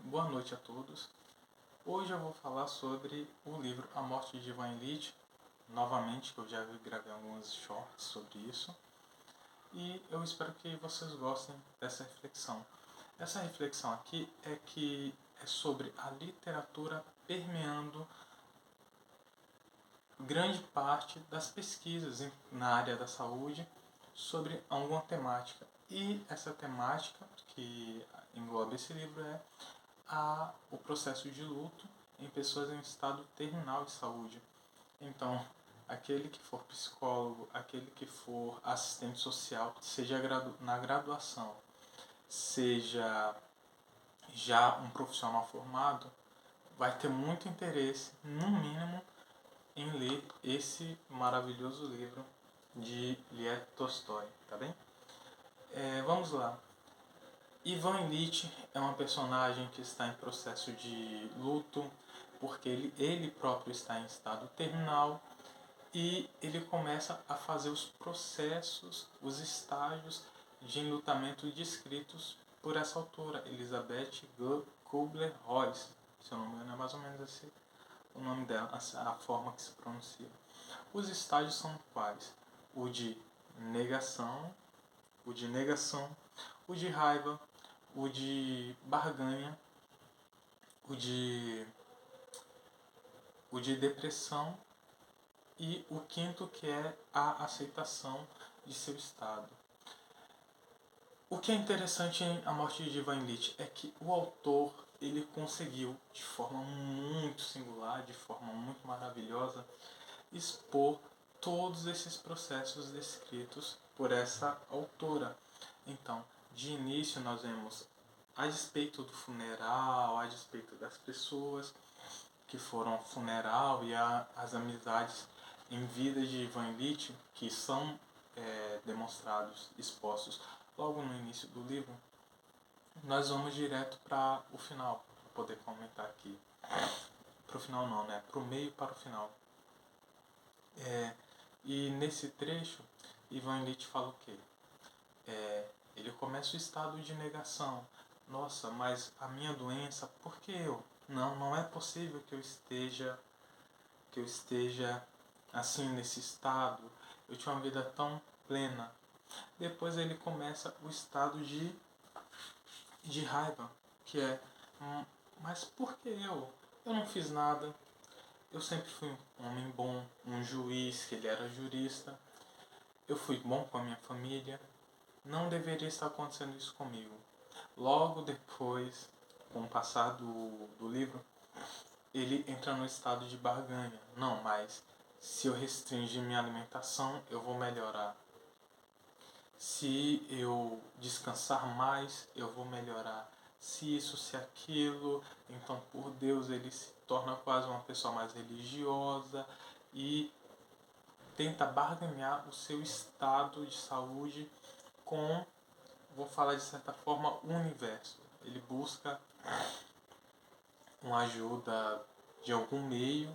Boa noite a todos. Hoje eu vou falar sobre o livro A Morte de Ivan Ilitch, novamente, que eu já gravei alguns shorts sobre isso, e eu espero que vocês gostem dessa reflexão. Essa reflexão aqui é sobre a literatura permeando grande parte das pesquisas na área da saúde sobre alguma temática. E essa temática que engloba esse livro é o processo de luto em pessoas em estado terminal de saúde. Então, aquele que for psicólogo, aquele que for assistente social, seja na graduação, seja já um profissional formado, vai ter muito interesse, no mínimo, em ler esse maravilhoso livro de Lev Tolstói, tá bem? Vamos lá. Ivan Ilitch é uma personagem que está em processo de luto, porque ele próprio está em estado terminal e ele começa a fazer os processos, os estágios de enlutamento descritos por essa autora, Elizabeth Kubler-Ross. Se eu não me engano, é mais ou menos esse o nome dela, a forma que se pronuncia. Os estágios são quais? O de negação, o de raiva, o de barganha, o de depressão e o quinto que é a aceitação de seu estado. O que é interessante em A Morte de Ivan Ilitch é que o autor ele conseguiu, de forma muito singular, de forma muito maravilhosa, expor todos esses processos descritos por essa autora. Então, de início nós vemos a despeito do funeral, a despeito das pessoas que foram ao funeral e as amizades em vida de Ivan Ilitch, que são demonstrados, expostos logo no início do livro, nós vamos direto para o final, para poder comentar aqui. Para o final não, né? Para o meio e para o final. E nesse trecho, Ivan Ilitch fala o quê? Ele começa o estado de negação. Nossa, mas a minha doença, por que eu? Não é possível que eu esteja assim nesse estado. Eu tinha uma vida tão plena. Depois ele começa o estado de raiva, que é, mas por que eu? Eu não fiz nada. Eu sempre fui um homem bom, um juiz, que ele era jurista. Eu fui bom com a minha família. Não deveria estar acontecendo isso comigo. Logo depois, com o passar do livro, ele entra no estado de barganha. Não, mas se eu restringir minha alimentação, eu vou melhorar. Se eu descansar mais, eu vou melhorar. Se isso, se aquilo, então por Deus ele se torna quase uma pessoa mais religiosa e tenta barganhar o seu estado de saúde com, vou falar de certa forma, o universo. Ele busca uma ajuda de algum meio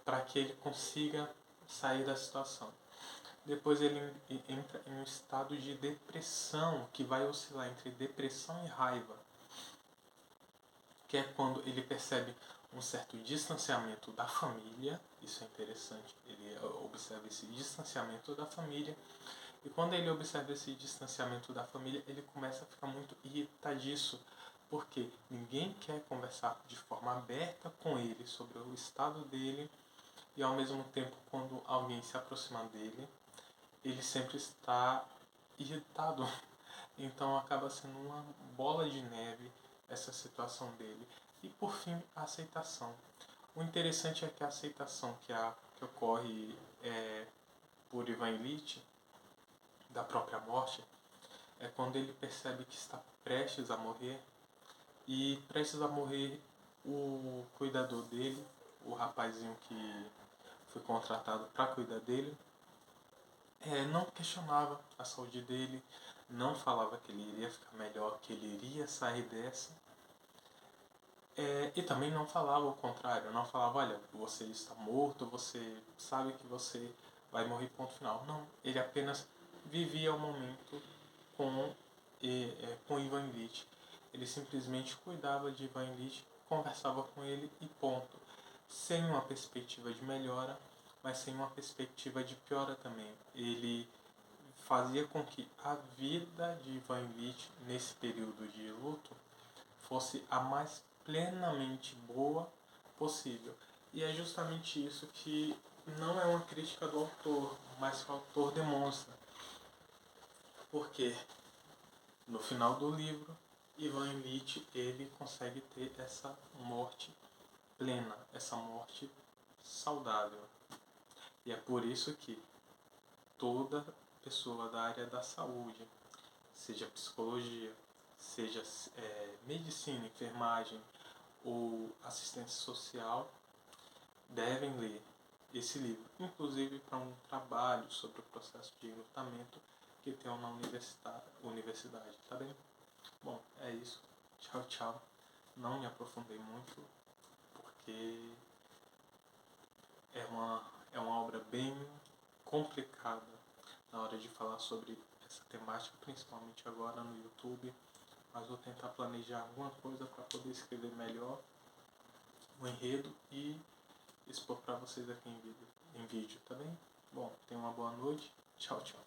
para que ele consiga sair da situação. Depois ele entra em um estado de depressão, que vai oscilar entre depressão e raiva, que é quando ele percebe um certo distanciamento da família. Isso é interessante, ele observa esse distanciamento da família. E quando ele observa esse distanciamento da família, ele começa a ficar muito irritadiço, porque ninguém quer conversar de forma aberta com ele sobre o estado dele, e ao mesmo tempo, quando alguém se aproxima dele, ele sempre está irritado. Então acaba sendo uma bola de neve essa situação dele. E por fim, a aceitação. O interessante é que a aceitação que ocorre por Ivan Ilitch, da própria morte, é quando ele percebe que está prestes a morrer. E prestes a morrer, o cuidador dele, o rapazinho que foi contratado para cuidar dele, não questionava a saúde dele, não falava que ele iria ficar melhor, que ele iria sair dessa. E também não falava o contrário, não falava, olha, você está morto, você sabe que você vai morrer, ponto final. Não, ele apenas vivia o momento com Ivan Ilitch. Ele simplesmente cuidava de Ivan Ilitch, conversava com ele e ponto. Sem uma perspectiva de melhora, mas sem uma perspectiva de piora também. Ele fazia com que a vida de Ivan Ilitch nesse período de luto fosse a mais plenamente boa possível. E é justamente isso que não é uma crítica do autor, mas que o autor demonstra. Porque no final do livro, Ivan Ilitch ele consegue ter essa morte plena, essa morte saudável. E é por isso que toda pessoa da área da saúde, seja psicologia, seja medicina, enfermagem ou assistência social, devem ler esse livro, inclusive para um trabalho sobre o processo de enlutamento que tem na universidade, tá bem? Bom, é isso. Tchau, tchau. Não me aprofundei muito, porque é uma obra bem complicada na hora de falar sobre essa temática, principalmente agora no YouTube. Mas vou tentar planejar alguma coisa para poder escrever melhor o enredo e expor para vocês aqui em vídeo, tá bem? Bom, tenham uma boa noite. Tchau, tchau.